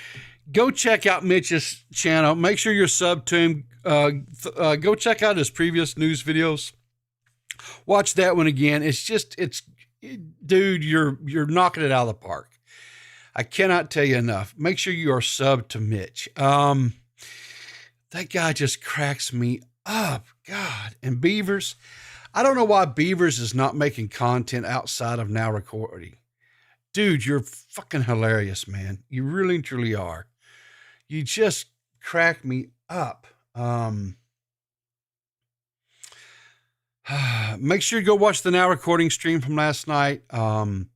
Speaker 2: Go check out Mitch's channel. Make sure you're subbed to him. Go check out his previous news videos. Watch that one again. Dude, you're knocking it out of the park. I cannot tell you enough. Make sure you are subbed to Mitch. That guy just cracks me up. God. And Beavers, I don't know why Beavers is not making content outside of now recording. Dude, you're fucking hilarious, man. You really and truly are. You just crack me up. Make sure you go watch the now recording stream from last night. If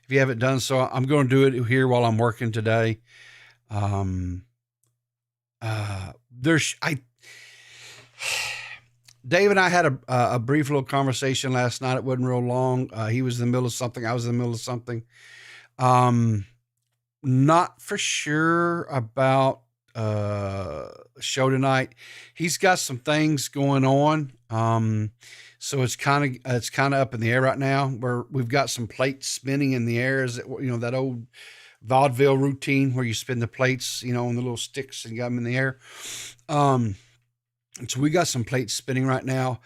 Speaker 2: you haven't done so, I'm going to do it here while I'm working today. Dave and I had a brief little conversation last night. It wasn't real long. He was in the middle of something. I was in the middle of something. Not for sure about show tonight. He's got some things going on. So it's kind of up in the air right now, where we've got some plates spinning in the air. Is it, that old vaudeville routine where you spin the plates, on the little sticks and got them in the air. So we got some plates spinning right now.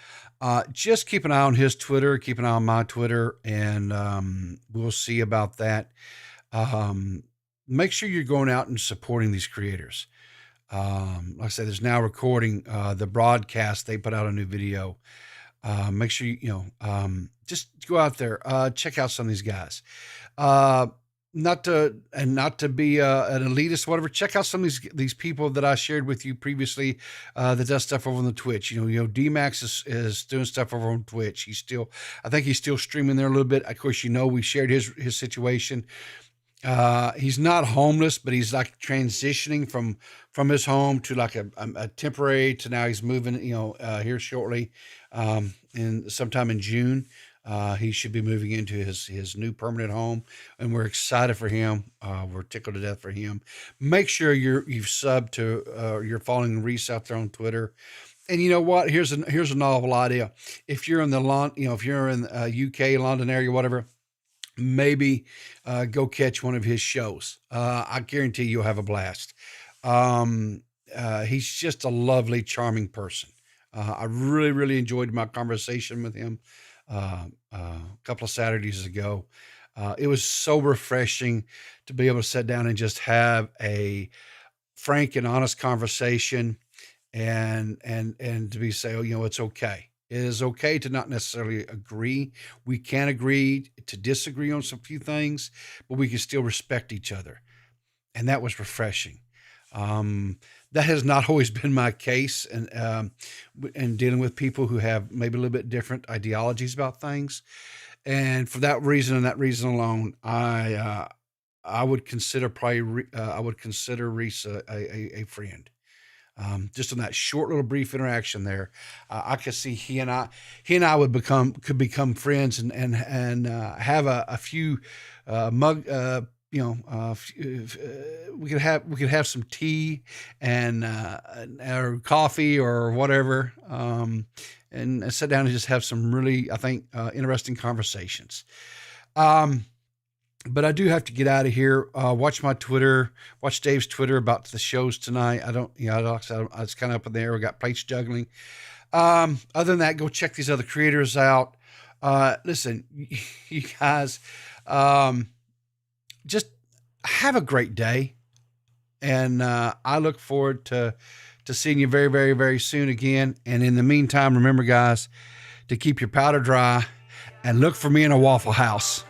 Speaker 2: Just keep an eye on his Twitter, keep an eye on my Twitter, and we'll see about that. Make sure you're going out and supporting these creators. Like I said, there's now recording the broadcast. They put out a new video. Make sure just go out there, check out some of these guys. Not to be an elitist, whatever. Check out some of these people that I shared with you previously that does stuff over on the Twitch. d.max is doing stuff over on Twitch. I think he's still streaming there a little bit. Of course, we shared his situation. He's not homeless, but he's like transitioning from his home to like a temporary to now he's moving, here shortly, sometime in June. He should be moving into his new permanent home, and we're excited for him. We're tickled to death for him. Make sure you've subbed to, you're following Rhys out there on Twitter. And you know what? Here's a novel idea. If you're in if you're in UK, London area, whatever, maybe go catch one of his shows. I guarantee you'll have a blast. He's just a lovely, charming person. I really, really enjoyed my conversation with him a couple of Saturdays ago. It was so refreshing to be able to sit down and just have a frank and honest conversation, and to say, it's okay. It is okay to not necessarily agree. We can agree to disagree on some few things, but we can still respect each other. And that was refreshing. That has not always been my case, and dealing with people who have maybe a little bit different ideologies about things. And for that reason and that reason alone, I would consider Rhys a friend. Just on that short little brief interaction there, I could see he and I could become friends and have a few we could have some tea and or coffee or whatever, and sit down and just have some really, I think, interesting conversations. But I do have to get out of here. Watch my Twitter, watch Dave's Twitter about the shows tonight. It's kind of up in the air. We got plates juggling. Other than that, go check these other creators out. Listen, you guys, just have a great day. And I look forward to seeing you very, very, very soon again. And in the meantime, remember, guys, to keep your powder dry and look for me in a Waffle House.